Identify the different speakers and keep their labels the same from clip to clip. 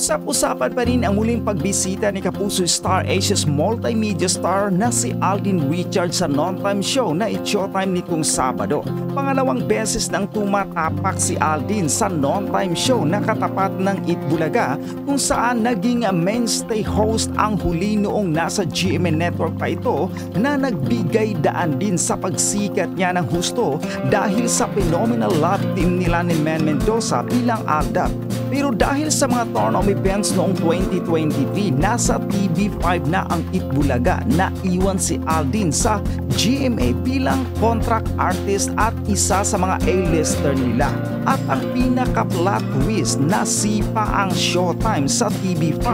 Speaker 1: Usap-usapan pa rin ang muling pagbisita ni Kapuso Star Asia's multimedia star na si Alden Richards sa non-time show na i-showtime nitong Sabado. Pangalawang beses nang tumatapak si Alden sa non-time show na katapat ng Itbulaga kung saan naging mainstay host ang huli noong nasa GMA Network pa ito na nagbigay daan din sa pagsikat niya ng husto dahil sa phenomenal love team nila ni Man Mendoza bilang Aldab. Pero dahil sa mga turn-on events noong 2023, nasa TV5 na ang Itbulaga na iwan si Alden sa GMA bilang contract artist at isa sa mga A-lister nila. At ang pinaka-plot twist na sipa ang showtime sa TV5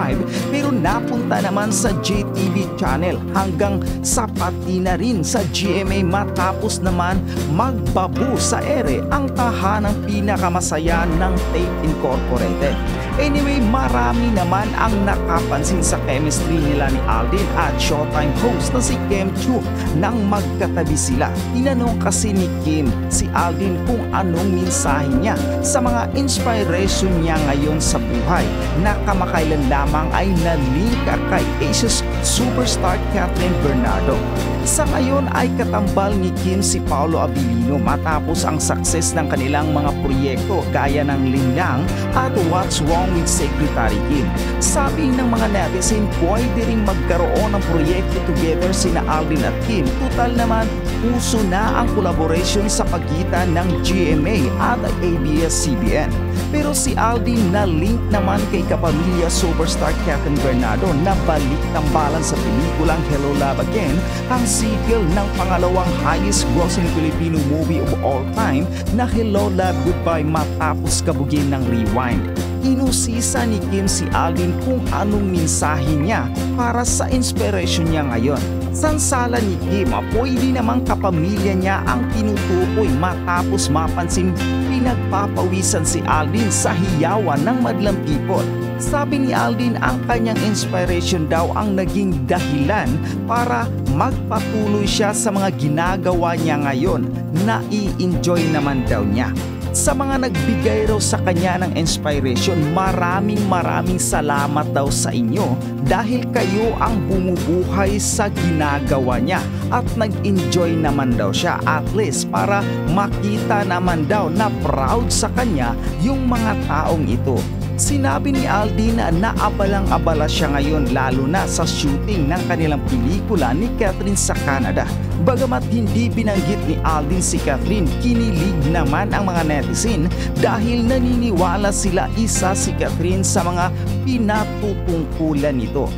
Speaker 1: pero napunta naman sa JTV channel hanggang sa pati na rin sa GMA matapos naman magbabu sa ere ang tahanang pinakamasaya ng Tape Incorporated. Anyway, marami naman ang nakapansin sa chemistry nila ni Alden at showtime host na si Kim Chu nang magkatabi sila. Tinanong kasi ni Kim si Alden kung anong mensahe niya sa mga inspiration niya ngayon sa buhay na kamakailan lamang ay nalika kay Asia's superstar Catherine Bernardo. Sa ngayon ay katambal ni Kim si Paolo Abilino matapos ang success ng kanilang mga proyekto gaya ng Linlang at What's Wrong with Secretary Kim. Sabi ng mga netizen, pwede ring magkaroon ng proyekto together sina Alden at Kim. Total naman, uso na ang collaboration sa pagitan ng GMA at ABS-CBN. Pero si Alden na link naman kay kapamilya superstar Catherine Bernardo na balik tambalan sa pelikulang Hello Love Again, ang sequel ng pangalawang highest grossing Filipino movie of all time na Hello Love Goodbye matapos kabugin ng Rewind. Inusisa ni Kim si Alden kung anong mensahe niya para sa inspiration niya ngayon. Sansala ni Kim, pwede namang kapamilya niya ang tinutukoy matapos mapansin pinagpapawisan si Alden sa hiyawan ng madlang people. Sabi ni Alden ang kanyang inspiration daw ang naging dahilan para magpatuloy siya sa mga ginagawa niya ngayon na i-enjoy naman daw niya. Sa mga nagbigay raw sa kanya ng inspiration, maraming salamat daw sa inyo dahil kayo ang bumubuhay sa ginagawa niya at nag-enjoy naman daw siya at least para makita naman daw na proud sa kanya yung mga taong ito. Sinabi ni Alden na abalang-abala siya ngayon lalo na sa shooting ng kanilang pelikula ni Catherine sa Canada. Bagamat hindi binanggit ni Alden si Catherine, kinilig naman ang mga netizen dahil naniniwala sila isa si Catherine sa mga pinatutungkulan nito.